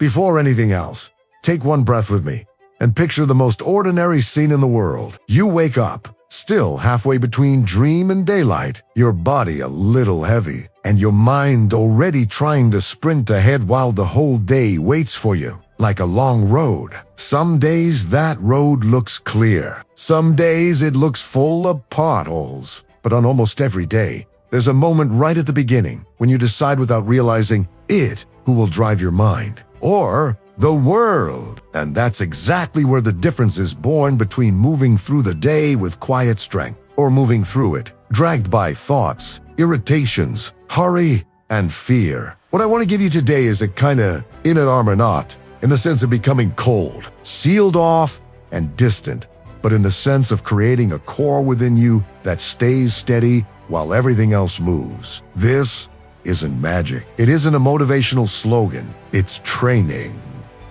Before anything else, take one breath with me and picture the most ordinary scene in the world. You wake up, still halfway between dream and daylight, your body a little heavy, and your mind already trying to sprint ahead while the whole day waits for you, like a long road. Some days that road looks clear. Some days it looks full of potholes. But on almost every day, there's a moment right at the beginning when you decide without realizing it who will drive your mind, or the world. And that's exactly where the difference is born between moving through the day with quiet strength or moving through it, dragged by thoughts, irritations, hurry, and fear. What I want to give you today is a kind of in an arm or not, in the sense of becoming cold, sealed off, and distant, but in the sense of creating a core within you that stays steady while everything else moves. This isn't magic. It isn't a motivational slogan. It's training.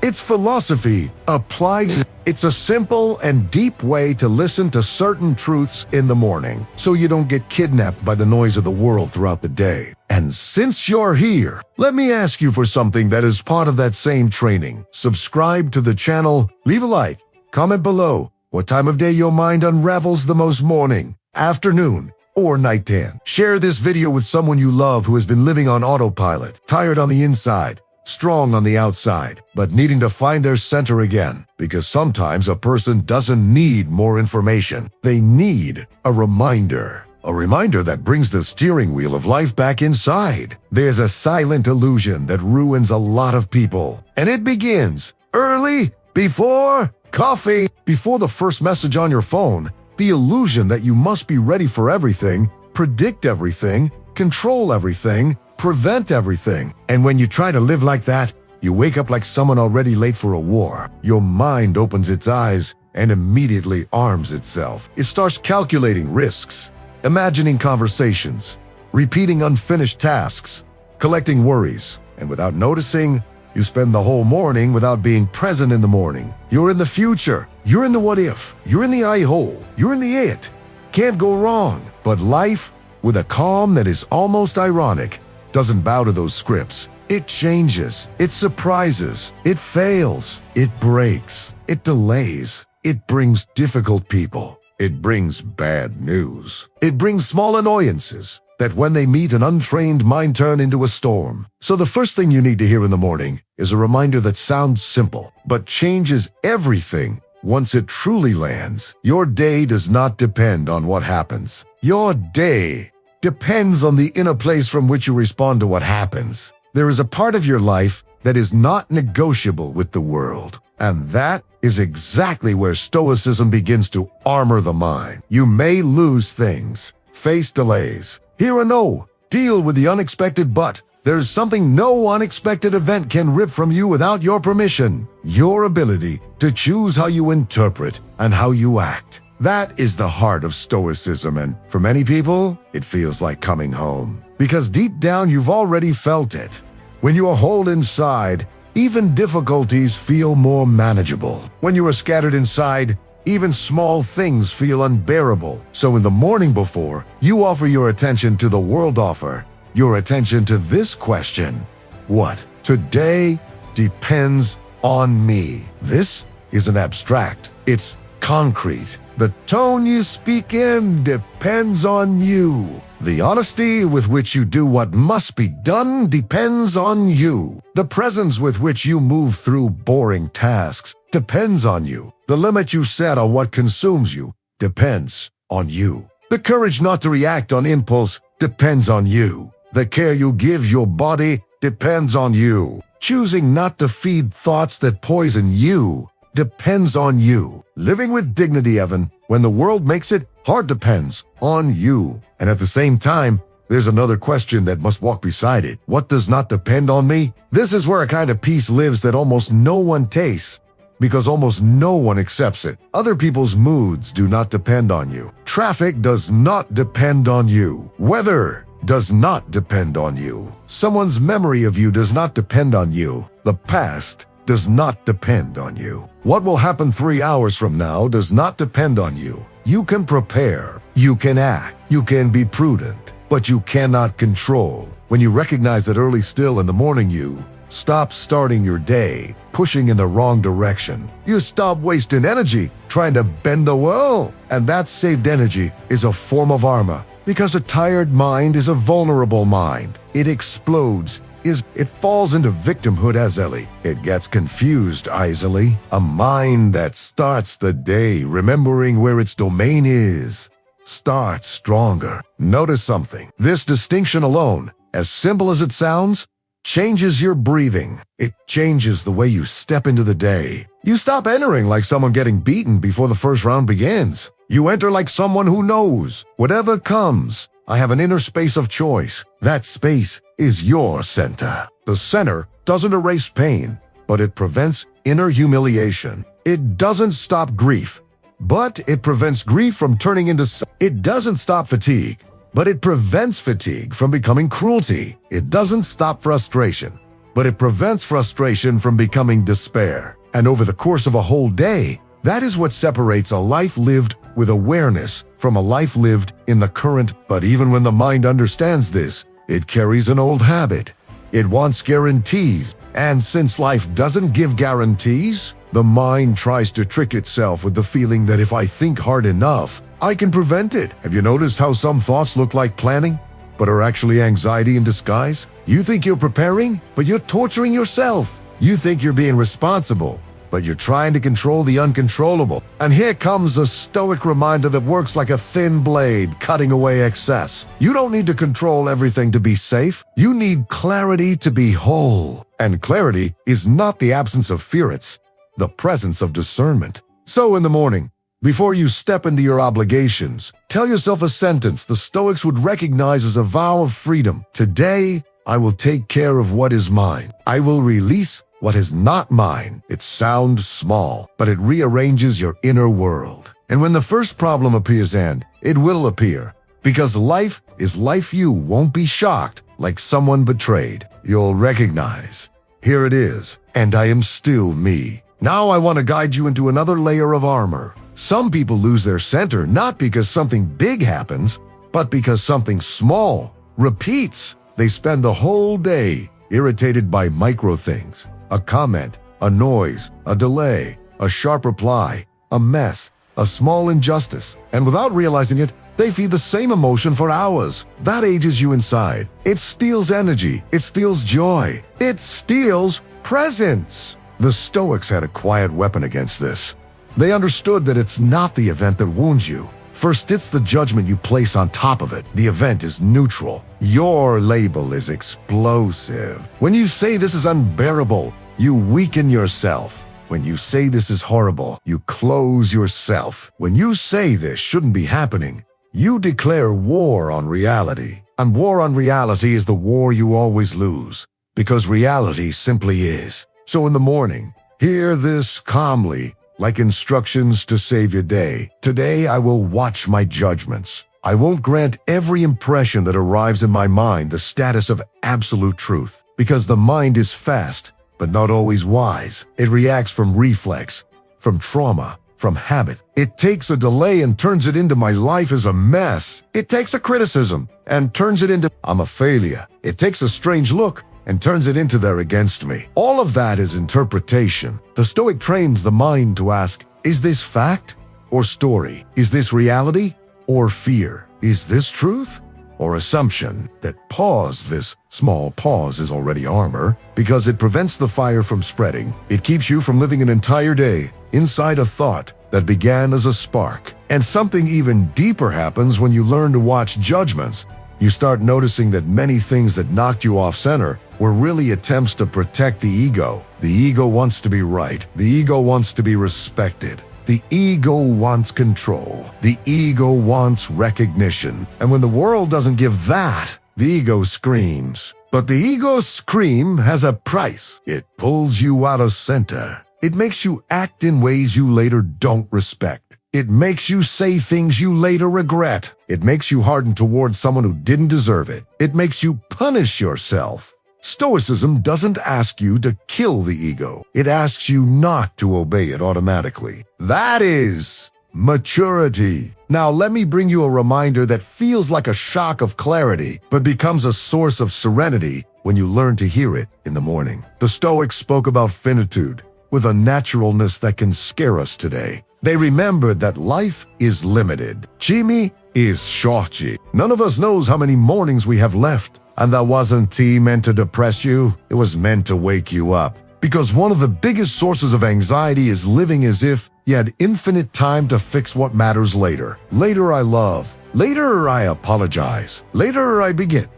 It's philosophy applied. It's a simple and deep way to listen to certain truths in the morning so you don't get kidnapped by the noise of the world throughout the day. And since you're here, let me ask you for something that is part of that same training. Subscribe to the channel, leave a like, comment below what time of day your mind unravels the most: morning, afternoon, or nighttime. Share this video with someone you love who has been living on autopilot, tired on the inside, strong on the outside, but needing to find their center again. Because sometimes a person doesn't need more information. They need a reminder. A reminder that brings the steering wheel of life back inside. There's a silent illusion that ruins a lot of people. And it begins early, before coffee, before the first message on your phone. The illusion that you must be ready for everything, predict everything, control everything, prevent everything. And when you try to live like that, you wake up like someone already late for a war. Your mind opens its eyes and immediately arms itself. It starts calculating risks, imagining conversations, repeating unfinished tasks, collecting worries, and without noticing, you spend the whole morning without being present in the morning. You're in the future. You're in the what if. You're in the I hole. You're in the it. Can't go wrong. But life, with a calm that is almost ironic, doesn't bow to those scripts. It changes. It surprises. It fails. It breaks. It delays. It brings difficult people. It brings bad news. It brings small annoyances that when they meet an untrained mind turn into a storm. So the first thing you need to hear in the morning is a reminder that sounds simple, but changes everything once it truly lands. Your day does not depend on what happens. Your day depends on the inner place from which you respond to what happens. There is a part of your life that is not negotiable with the world. And that is exactly where Stoicism begins to armor the mind. You may lose things, face delays, hear a no, deal with the unexpected, but there's something no unexpected event can rip from you without your permission: your ability to choose how you interpret and how you act. That is the heart of Stoicism, and for many people, it feels like coming home. Because deep down, you've already felt it. When you are holed inside, even difficulties feel more manageable. When you are scattered inside, even small things feel unbearable. So in the morning before you offer your attention to the world, offer your attention to this question: what today depends on me? This isn't abstract, it's concrete. The tone you speak in depends on you. The honesty with which you do what must be done depends on you. The presence with which you move through boring tasks depends on you. The limit you set on what consumes you depends on you. The courage not to react on impulse depends on you. The care you give your body depends on you. Choosing not to feed thoughts that poison you depends on you. Living with dignity, Evan, when the world makes it hard, depends on you. And at the same time, there's another question that must walk beside it. What does not depend on me? This is where a kind of peace lives that almost no one tastes, because almost no one accepts it. Other people's moods do not depend on you. Traffic does not depend on you. Weather does not depend on you. Someone's memory of you does not depend on you. The past does not depend on you. What will happen 3 hours from now does not depend on you. You can prepare, you can act, you can be prudent, but you cannot control. When you recognize that early still in the morning, you stop starting your day pushing in the wrong direction. You stop wasting energy trying to bend the world. And that saved energy is a form of armor, because a tired mind is a vulnerable mind. It explodes. It falls into victimhood easily. It gets confused easily. A mind that starts the day remembering where its domain is starts stronger. Notice something. This distinction alone, as simple as it sounds, changes your breathing. It changes the way you step into the day. You stop entering like someone getting beaten before the first round begins. You enter like someone who knows, whatever comes, I have an inner space of choice. That space is your center. The center doesn't erase pain, but it prevents inner humiliation. It doesn't stop grief, but it prevents grief from turning into... It doesn't stop fatigue, but it prevents fatigue from becoming cruelty. It doesn't stop frustration, but it prevents frustration from becoming despair. And over the course of a whole day, that is what separates a life lived with awareness from a life lived in the current. But even when the mind understands this, it carries an old habit. It wants guarantees. And since life doesn't give guarantees, the mind tries to trick itself with the feeling that if I think hard enough, I can prevent it. Have you noticed how some thoughts look like planning, but are actually anxiety in disguise? You think you're preparing, but you're torturing yourself. You think you're being responsible, but you're trying to control the uncontrollable. And here comes a stoic reminder that works like a thin blade, cutting away excess. You don't need to control everything to be safe. You need clarity to be whole. And clarity is not the absence of fear, it's the presence of discernment. So in the morning, before you step into your obligations, tell yourself a sentence the Stoics would recognize as a vow of freedom. Today, I will take care of what is mine. I will release what is not mine. It sounds small, but it rearranges your inner world. And when the first problem appears, and it will appear, because life is life, you won't be shocked like someone betrayed. You'll recognize, here it is, and I am still me. Now I want to guide you into another layer of armor. Some people lose their center not because something big happens, but because something small repeats. They spend the whole day irritated by micro things. A comment, a noise, a delay, a sharp reply, a mess, a small injustice. And without realizing it, they feed the same emotion for hours. That ages you inside. It steals energy. It steals joy. It steals presence. The Stoics had a quiet weapon against this. They understood that it's not the event that wounds you. First, it's the judgment you place on top of it. The event is neutral. Your label is explosive. When you say this is unbearable, you weaken yourself. When you say this is horrible, you close yourself. When you say this shouldn't be happening, you declare war on reality. And war on reality is the war you always lose, because reality simply is. So in the morning, hear this calmly, like instructions to save your day. Today I will watch my judgments. I won't grant every impression that arrives in my mind the status of absolute truth, because the mind is fast, but not always wise. It reacts from reflex, from trauma, from habit. It takes a delay and turns it into my life is a mess. It takes a criticism and turns it into I'm a failure. It takes a strange look and turns it into they're against me. All of that is interpretation. The Stoic trains the mind to ask, is this fact or story? Is this reality or fear? Is this truth or assumption? That pause, this small pause, is already armor, because it prevents the fire from spreading. It keeps you from living an entire day inside a thought that began as a spark. And something even deeper happens when you learn to watch judgments. You start noticing that many things that knocked you off center were really attempts to protect the ego. The ego wants to be right. The ego wants to be respected. The ego wants control. The ego wants recognition. And when the world doesn't give that, the ego screams. But the ego's scream has a price. It pulls you out of center. It makes you act in ways you later don't respect. It makes you say things you later regret. It makes you harden towards someone who didn't deserve it. It makes you punish yourself. Stoicism doesn't ask you to kill the ego. It asks you not to obey it automatically. That is maturity. Now let me bring you a reminder that feels like a shock of clarity, but becomes a source of serenity when you learn to hear it in the morning. The Stoics spoke about finitude with a naturalness that can scare us today. They remembered that life is limited. Chimi is shorty. None of us knows how many mornings we have left. And that wasn't tea meant to depress you. It was meant to wake you up. Because one of the biggest sources of anxiety is living as if you had infinite time to fix what matters later. Later I love. Later I apologize. Later I begin.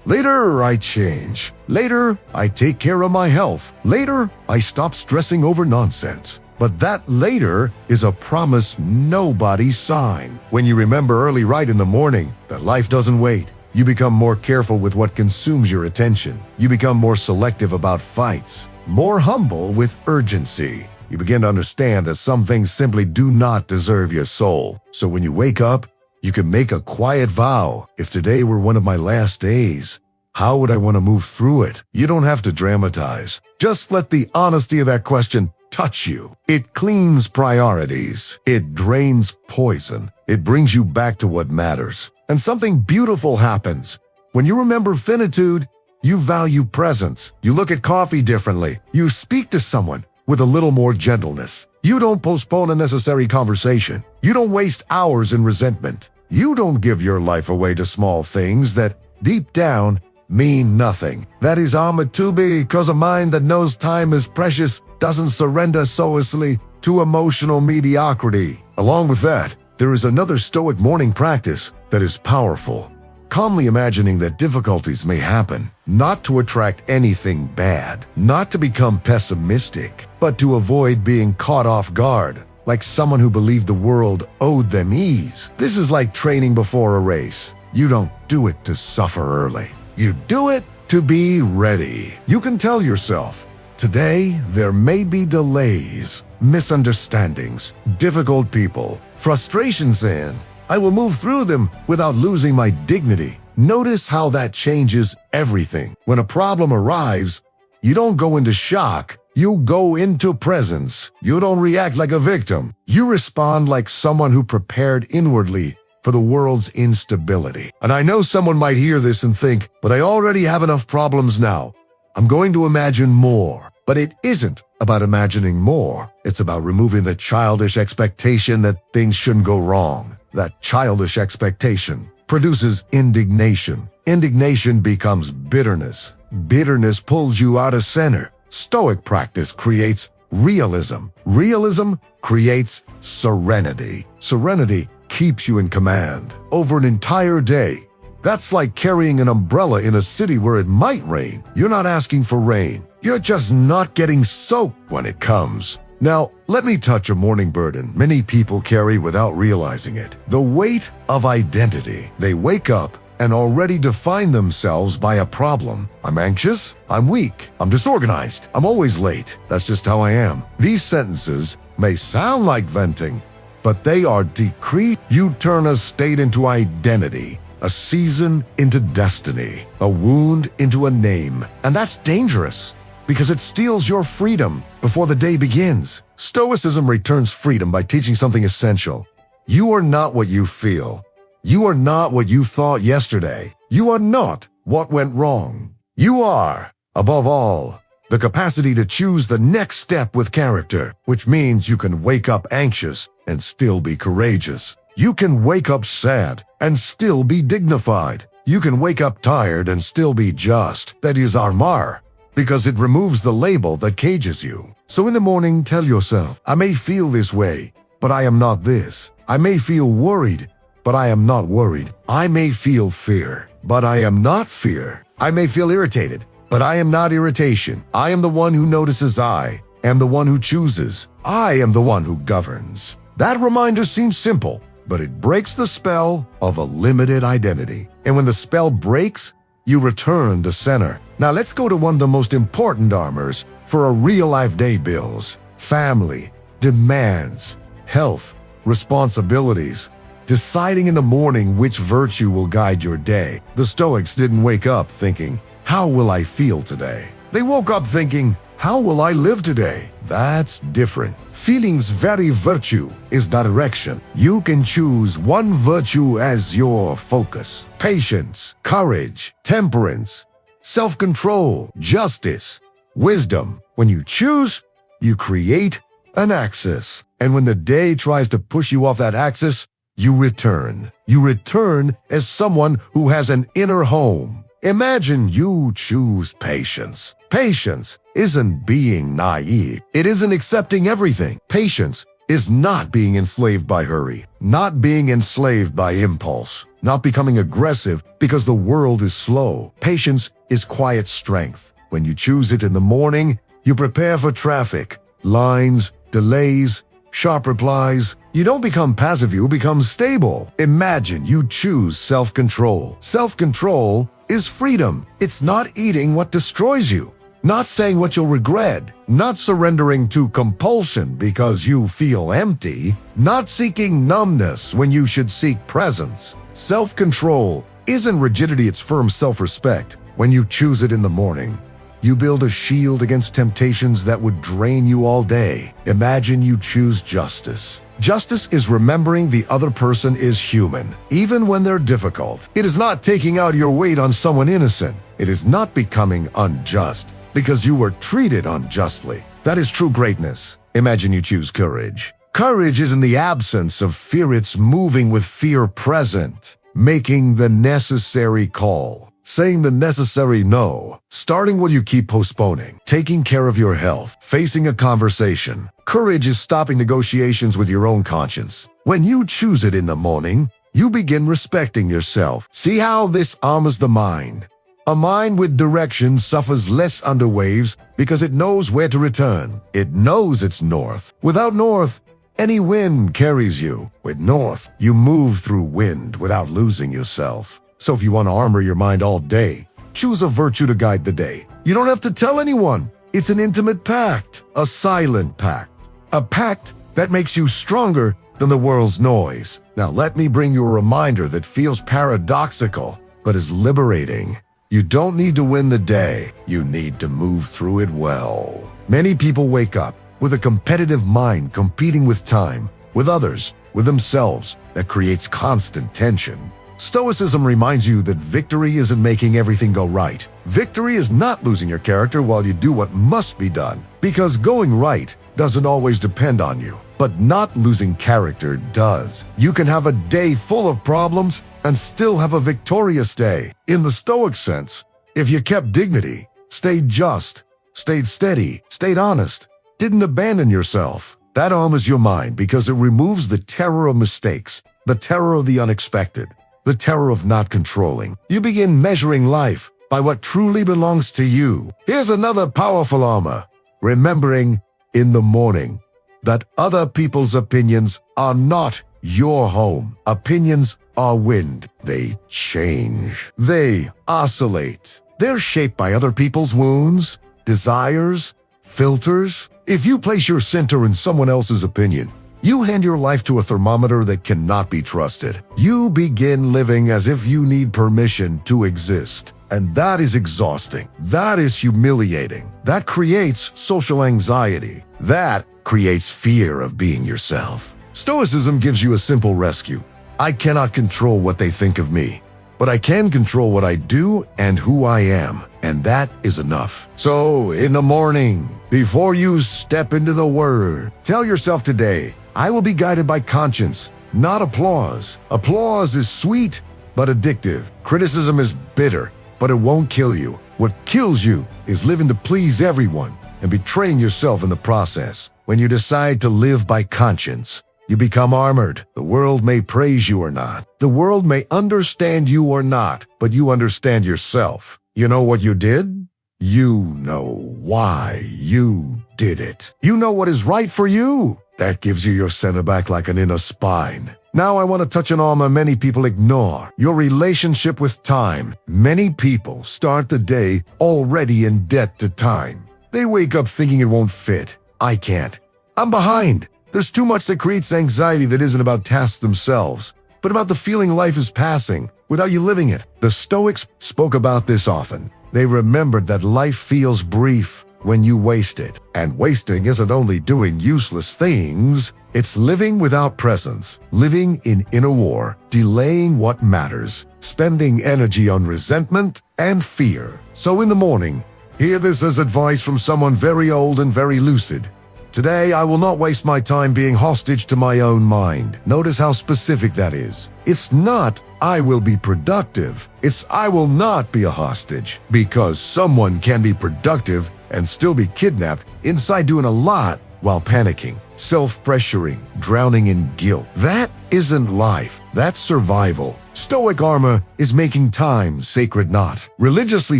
Later I change. Later I take care of my health. Later I stop stressing over nonsense. But that later is a promise nobody signed. When you remember early right in the morning that life doesn't wait, you become more careful with what consumes your attention. You become more selective about fights, more humble with urgency. You begin to understand that some things simply do not deserve your soul. So when you wake up, you can make a quiet vow. If today were one of my last days, how would I want to move through it? You don't have to dramatize. Just let the honesty of that question touch you. It cleans priorities. It drains poison. It brings you back to what matters. And something beautiful happens. When you remember finitude, you value presence. You look at coffee differently. You speak to someone with a little more gentleness. You don't postpone a necessary conversation. You don't waste hours in resentment. You don't give your life away to small things that, deep down, mean nothing. That is Amatubi, because a mind that knows time is precious doesn't surrender so easily to emotional mediocrity. Along with that, there is another Stoic morning practice that is powerful. Calmly imagining that difficulties may happen, not to attract anything bad, not to become pessimistic, but to avoid being caught off guard, like someone who believed the world owed them ease. This is like training before a race. You don't do it to suffer early. You do it to be ready. You can tell yourself, today there may be delays, misunderstandings, difficult people, frustrations, and I will move through them without losing my dignity. Notice how that changes everything. When a problem arrives, you don't go into shock. You go into presence. You don't react like a victim. You respond like someone who prepared inwardly for the world's instability. And I know someone might hear this and think, but I already have enough problems now. I'm going to imagine more. But it isn't about imagining more. It's about removing the childish expectation that things shouldn't go wrong. That childish expectation produces indignation. Indignation becomes bitterness. Bitterness pulls you out of center. Stoic practice creates realism. Realism creates serenity. Serenity keeps you in command over an entire day. That's like carrying an umbrella in a city where it might rain. You're not asking for rain. You're just not getting soaked when it comes. Now, let me touch a morning burden many people carry without realizing it. The weight of identity. They wake up and already define themselves by a problem. I'm anxious. I'm weak. I'm disorganized. I'm always late. That's just how I am. These sentences may sound like venting, but they are decree. You turn a state into identity, a season into destiny, a wound into a name. And that's dangerous because it steals your freedom before the day begins. Stoicism returns freedom by teaching something essential. You are not what you feel. You are not what you thought yesterday. You are not what went wrong. You are, above all, the capacity to choose the next step with character, which means you can wake up anxious and still be courageous. You can wake up sad and still be dignified. You can wake up tired and still be just. That is armor, because it removes the label that cages you. So in the morning, tell yourself, I may feel this way, but I am not this. I may feel worried, but I am not worried. I may feel fear, but I am not fear. I may feel irritated, but I am not irritation. I am the one who notices. I am the one who chooses. I am the one who governs. That reminder seems simple, but it breaks the spell of a limited identity. And when the spell breaks, you return to center. Now let's go to one of the most important armors for a real-life day: bills, family, demands, health, responsibilities. Deciding in the morning which virtue will guide your day. The Stoics didn't wake up thinking, how will I feel today? They woke up thinking, how will I live today? That's different. Feeling's very virtue is direction. You can choose one virtue as your focus. Patience, courage, temperance. self-control, justice, wisdom. When you choose, you create an axis. And when the day tries to push you off that axis, you return. You return as someone who has an inner home. Imagine you choose patience. Patience isn't being naive. It isn't accepting everything. Patience is not being enslaved by hurry, not being enslaved by impulse, not becoming aggressive because the world is slow. Patience is quiet strength. When you choose it in the morning, you prepare for traffic, lines, delays, sharp replies. You don't become passive, you become stable. Imagine you choose self-control. Self-control is freedom. It's not eating what destroys you, not saying what you'll regret, not surrendering to compulsion because you feel empty, not seeking numbness when you should seek presence. Self-control isn't rigidity, it's firm self-respect. When you choose it in the morning, you build a shield against temptations that would drain you all day. Imagine you choose justice. Justice is remembering the other person is human, even when they're difficult. It is not taking out your weight on someone innocent. It is not becoming unjust because you were treated unjustly. That is true greatness. Imagine you choose courage. Courage isn't the absence of fear, it's moving with fear present, making the necessary call, saying the necessary no, starting what you keep postponing, taking care of your health, facing a conversation. Courage is stopping negotiations with your own conscience. When you choose it in the morning, you begin respecting yourself. See how this armors the mind. A mind with direction suffers less under waves because it knows where to return. It knows its north. Without north, any wind carries you. With north, you move through wind without losing yourself. So if you want to armor your mind all day, choose a virtue to guide the day. You don't have to tell anyone. It's an intimate pact, a silent pact, a pact that makes you stronger than the world's noise. Now let me bring you a reminder that feels paradoxical, but is liberating. You don't need to win the day. You need to move through it well. Many people wake up with a competitive mind competing with time, with others, with themselves. That creates constant tension. Stoicism reminds you that victory isn't making everything go right. Victory is not losing your character while you do what must be done. Because going right doesn't always depend on you. But not losing character does. You can have a day full of problems and still have a victorious day. In the Stoic sense, if you kept dignity, stayed just, stayed steady, stayed honest, didn't abandon yourself, that armors your mind because it removes the terror of mistakes, the terror of the unexpected, the terror of not controlling. You begin measuring life by what truly belongs to you. Here's another powerful armor. Remembering in the morning that other people's opinions are not your home. Opinions are wind. They change. They oscillate. They're shaped by other people's wounds, desires, filters. If you place your center in someone else's opinion, you hand your life to a thermometer that cannot be trusted. You begin living as if you need permission to exist. And that is exhausting. That is humiliating. That creates social anxiety. That creates fear of being yourself. Stoicism gives you a simple rescue. I cannot control what they think of me, but I can control what I do and who I am. And that is enough. So in the morning, before you step into the word, tell yourself today, I will be guided by conscience, not applause. Applause is sweet, but addictive. Criticism is bitter, but it won't kill you. What kills you is living to please everyone and betraying yourself in the process. When you decide to live by conscience, you become armored. The world may praise you or not. The world may understand you or not, but you understand yourself. You know what you did? You know why you did it. You know what is right for you. That gives you your center back like an inner spine. Now I want to touch on armor many people ignore. Your relationship with time. Many people start the day already in debt to time. They wake up thinking it won't fit. I can't. I'm behind. There's too much that creates anxiety that isn't about tasks themselves, but about the feeling life is passing without you living it. The Stoics spoke about this often. They remembered that life feels brief when you waste it. And wasting isn't only doing useless things, it's living without presence, living in inner war, delaying what matters, spending energy on resentment and fear. So in the morning, hear this as advice from someone very old and very lucid. Today, I will not waste my time being hostage to my own mind. Notice how specific that is. It's not, I will be productive. It's, I will not be a hostage. Because someone can be productive and still be kidnapped inside doing a lot while panicking, self-pressuring, drowning in guilt. That isn't life. That's survival. Stoic armor is making time sacred, not religiously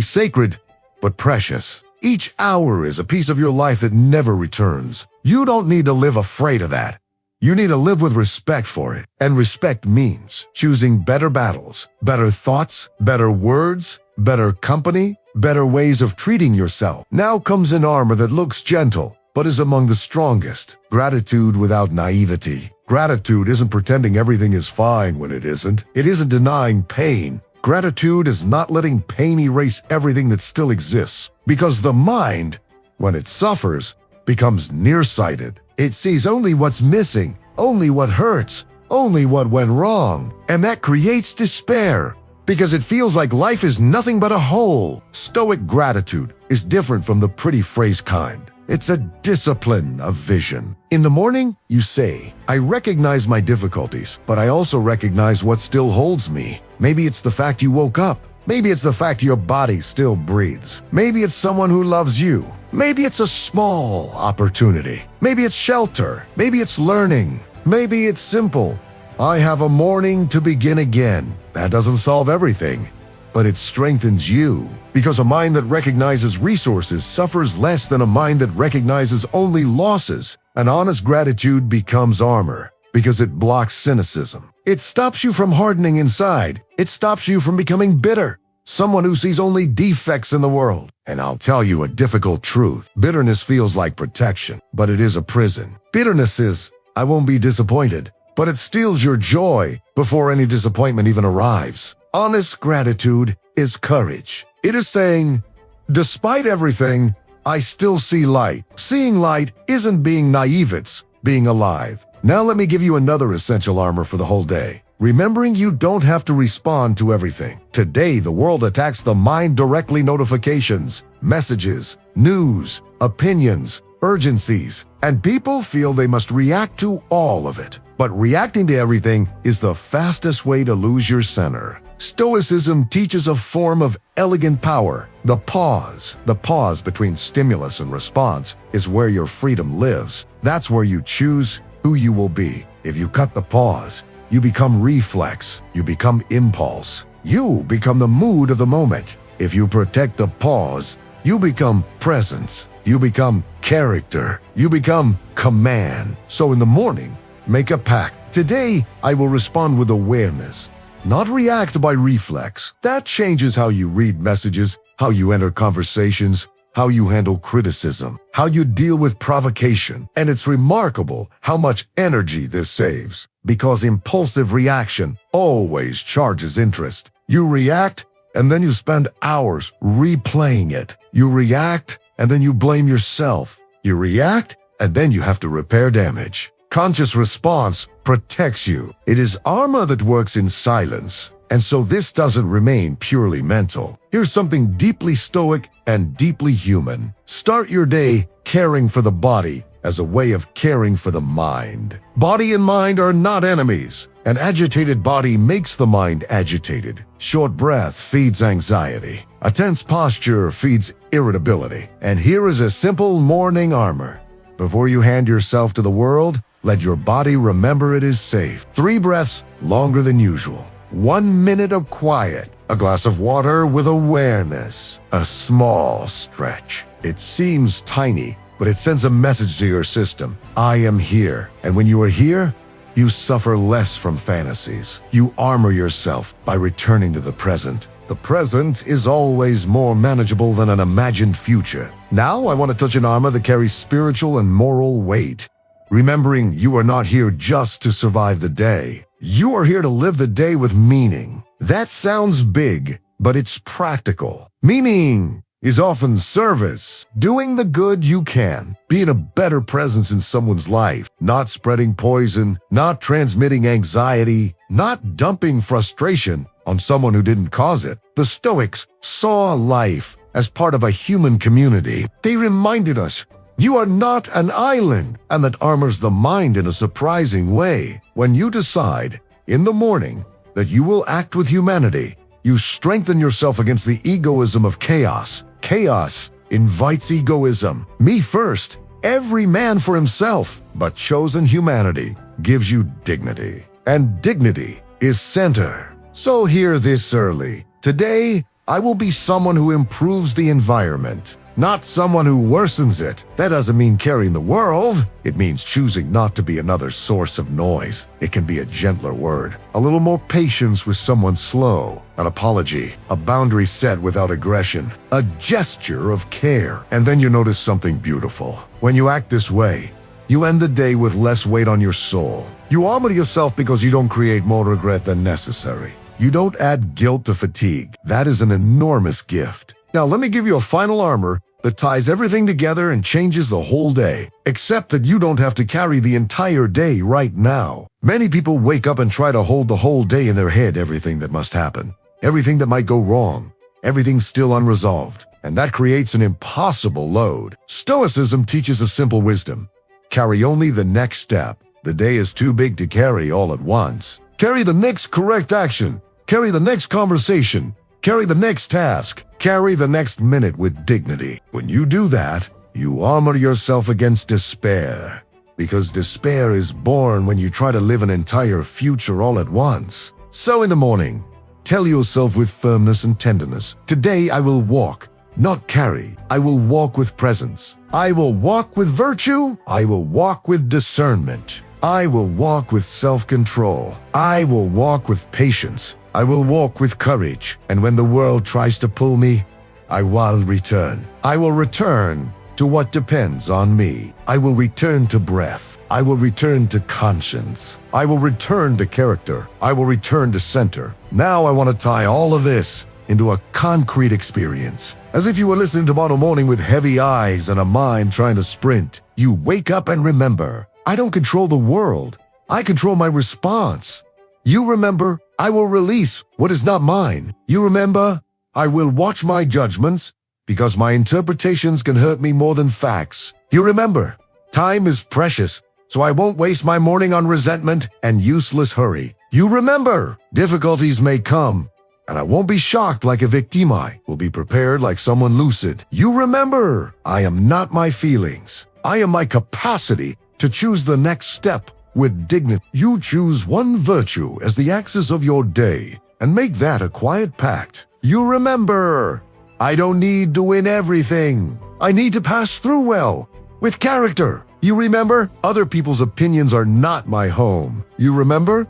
sacred, but precious. Each hour is a piece of your life that never returns. You don't need to live afraid of that. You need to live with respect for it. And respect means choosing better battles, better thoughts, better words, better company, better ways of treating yourself. Now comes an armor that looks gentle, but is among the strongest. Gratitude without naivety. Gratitude isn't pretending everything is fine when it isn't. It isn't denying pain. Gratitude is not letting pain erase everything that still exists. Because the mind, when it suffers, becomes nearsighted. It sees only what's missing, only what hurts, only what went wrong. And that creates despair, because it feels like life is nothing but a hole. Stoic gratitude is different from the pretty phrase kind. It's a discipline of vision. In the morning, you say, I recognize my difficulties, but I also recognize what still holds me. Maybe it's the fact you woke up. Maybe it's the fact your body still breathes. Maybe it's someone who loves you. Maybe it's a small opportunity. Maybe it's shelter. Maybe it's learning. Maybe it's simple. I have a morning to begin again. That doesn't solve everything, but it strengthens you. Because a mind that recognizes resources suffers less than a mind that recognizes only losses. An honest gratitude becomes armor, because it blocks cynicism. It stops you from hardening inside. It stops you from becoming bitter, someone who sees only defects in the world. And I'll tell you a difficult truth. Bitterness feels like protection, but it is a prison. Bitterness is, I won't be disappointed, but it steals your joy before any disappointment even arrives. Honest gratitude is courage. It is saying, despite everything, I still see light. Seeing light isn't being naive, it's being alive. Now let me give you another essential armor for the whole day. Remembering you don't have to respond to everything. Today, the world attacks the mind directly. Notifications, messages, news, opinions, urgencies, and people feel they must react to all of it. But reacting to everything is the fastest way to lose your center. Stoicism teaches a form of elegant power. The pause between stimulus and response is where your freedom lives. That's where you choose who you will be. If you cut the pause, you become reflex, you become impulse, you become the mood of the moment. If you protect the pause, you become presence, you become character, you become command. So in the morning, make a pact. Today, I will respond with awareness, not react by reflex. That changes how you read messages, how you enter conversations, how you handle criticism, how you deal with provocation. And it's remarkable how much energy this saves, because impulsive reaction always charges interest. You react, and then you spend hours replaying it. You react, and then you blame yourself. You react, and then you have to repair damage. Conscious response protects you. It is armor that works in silence. And so this doesn't remain purely mental. Here's something deeply stoic and deeply human. Start your day caring for the body as a way of caring for the mind. Body and mind are not enemies. An agitated body makes the mind agitated. Short breath feeds anxiety. A tense posture feeds irritability. And here is a simple morning armor. Before you hand yourself to the world, let your body remember it is safe. 3 breaths longer than usual. 1 minute of quiet. A glass of water with awareness. A small stretch. It seems tiny, but it sends a message to your system. I am here. And when you are here, you suffer less from fantasies. You armor yourself by returning to the present. The present is always more manageable than an imagined future. Now I want to touch an armor that carries spiritual and moral weight. Remembering you are not here just to survive the day. You are here to live the day with meaning. That sounds big, but it's practical. Meaning, is often service, doing the good you can, being a better presence in someone's life, not spreading poison, not transmitting anxiety, not dumping frustration on someone who didn't cause it. The Stoics saw life as part of a human community. They reminded us, you are not an island, and that armors the mind in a surprising way. When you decide, in the morning, that you will act with humanity, you strengthen yourself against the egoism of chaos. Chaos invites egoism. Me first, every man for himself, but chosen humanity gives you dignity. And dignity is center. So hear this early. Today, I will be someone who improves the environment, not someone who worsens it. That doesn't mean carrying the world. It means choosing not to be another source of noise. It can be a gentler word, a little more patience with someone slow, an apology, a boundary set without aggression, a gesture of care. And then you notice something beautiful. When you act this way, you end the day with less weight on your soul. You armor yourself because you don't create more regret than necessary. You don't add guilt to fatigue. That is an enormous gift. Now let me give you a final armor that ties everything together and changes the whole day, except that you don't have to carry the entire day right now. Many people wake up and try to hold the whole day in their head, everything that must happen, everything that might go wrong, everything still unresolved, and that creates an impossible load. Stoicism teaches a simple wisdom. Carry only the next step. The day is too big to carry all at once. Carry the next correct action. Carry the next conversation. Carry the next task. Carry the next minute with dignity. When you do that, you armor yourself against despair. Because despair is born when you try to live an entire future all at once. So in the morning, tell yourself with firmness and tenderness, today I will walk, not carry. I will walk with presence. I will walk with virtue. I will walk with discernment. I will walk with self-control. I will walk with patience. I will walk with courage, and when the world tries to pull me, I will return. I will return to what depends on me. I will return to breath. I will return to conscience. I will return to character. I will return to center. Now I want to tie all of this into a concrete experience. As if you were listening tomorrow morning with heavy eyes and a mind trying to sprint. You wake up and remember, I don't control the world. I control my response. You remember, I will release what is not mine. You remember, I will watch my judgments because my interpretations can hurt me more than facts. You remember, time is precious, so I won't waste my morning on resentment and useless hurry. You remember, difficulties may come, and I won't be shocked like a victim. I will be prepared like someone lucid. You remember, I am not my feelings. I am my capacity to choose the next step with dignity. You choose one virtue as the axis of your day and make that a quiet pact. You remember, I don't need to win everything. I need to pass through well, with character. You remember, other people's opinions are not my home. You remember,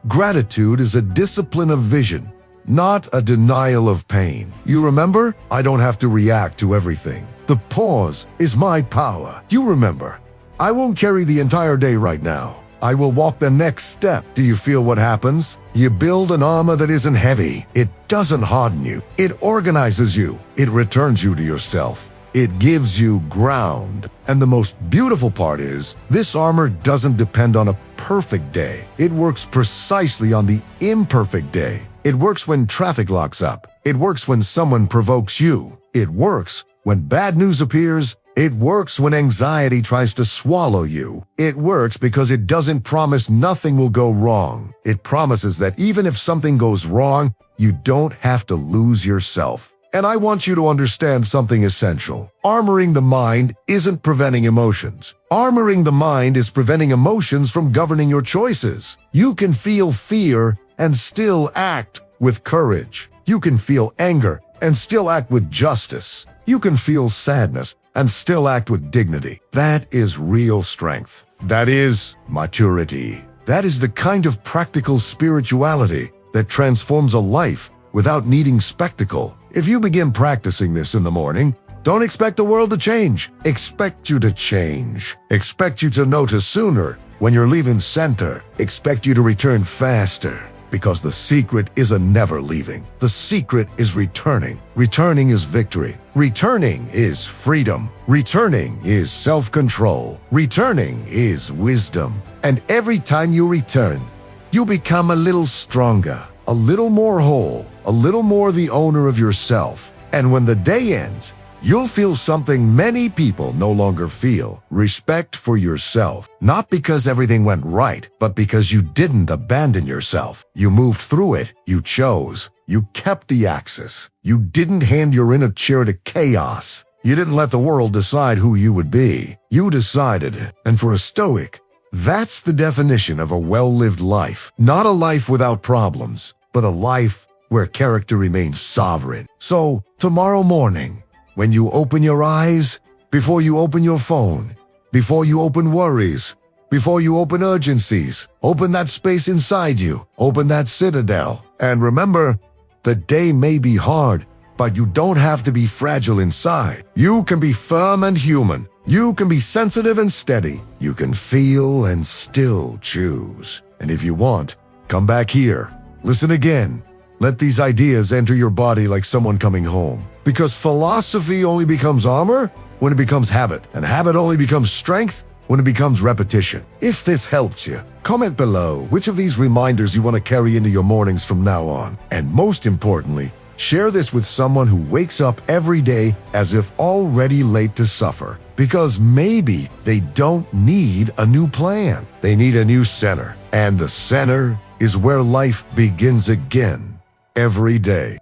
gratitude is a discipline of vision, not a denial of pain. You remember, I don't have to react to everything. The pause is my power. You remember, I won't carry the entire day right now. I will walk the next step. Do you feel what happens? You build an armor that isn't heavy. It doesn't harden you. It organizes you. It returns you to yourself. It gives you ground. And the most beautiful part is, this armor doesn't depend on a perfect day. It works precisely on the imperfect day. It works when traffic locks up. It works when someone provokes you. It works when bad news appears. It works when anxiety tries to swallow you. It works because it doesn't promise nothing will go wrong. It promises that even if something goes wrong, you don't have to lose yourself. And I want you to understand something essential. Armoring the mind isn't preventing emotions. Armoring the mind is preventing emotions from governing your choices. You can feel fear and still act with courage. You can feel anger and still act with justice. You can feel sadness and still act with dignity. That is real strength. That is maturity. That is the kind of practical spirituality that transforms a life without needing spectacle. If you begin practicing this in the morning, don't expect the world to change. Expect you to change. Expect you to notice sooner when you're leaving center. Expect you to return faster. Because the secret isn't never leaving. The secret is returning. Returning is victory. Returning is freedom. Returning is self-control. Returning is wisdom. And every time you return, you become a little stronger, a little more whole, a little more the owner of yourself. And when the day ends, you'll feel something many people no longer feel. Respect for yourself. Not because everything went right, but because you didn't abandon yourself. You moved through it. You chose. You kept the axis. You didn't hand your inner chair to chaos. You didn't let the world decide who you would be. You decided. And for a Stoic, that's the definition of a well-lived life. Not a life without problems, but a life where character remains sovereign. So, tomorrow morning, when you open your eyes, before you open your phone, before you open worries, before you open urgencies, open that space inside you, open that citadel. And remember, the day may be hard, but you don't have to be fragile inside. You can be firm and human. You can be sensitive and steady. You can feel and still choose. And if you want, come back here. Listen again. Let these ideas enter your body like someone coming home. Because philosophy only becomes armor when it becomes habit. And habit only becomes strength when it becomes repetition. If this helped you, comment below which of these reminders you want to carry into your mornings from now on. And most importantly, share this with someone who wakes up every day as if already late to suffer. Because maybe they don't need a new plan. They need a new center. And the center is where life begins again. Every day.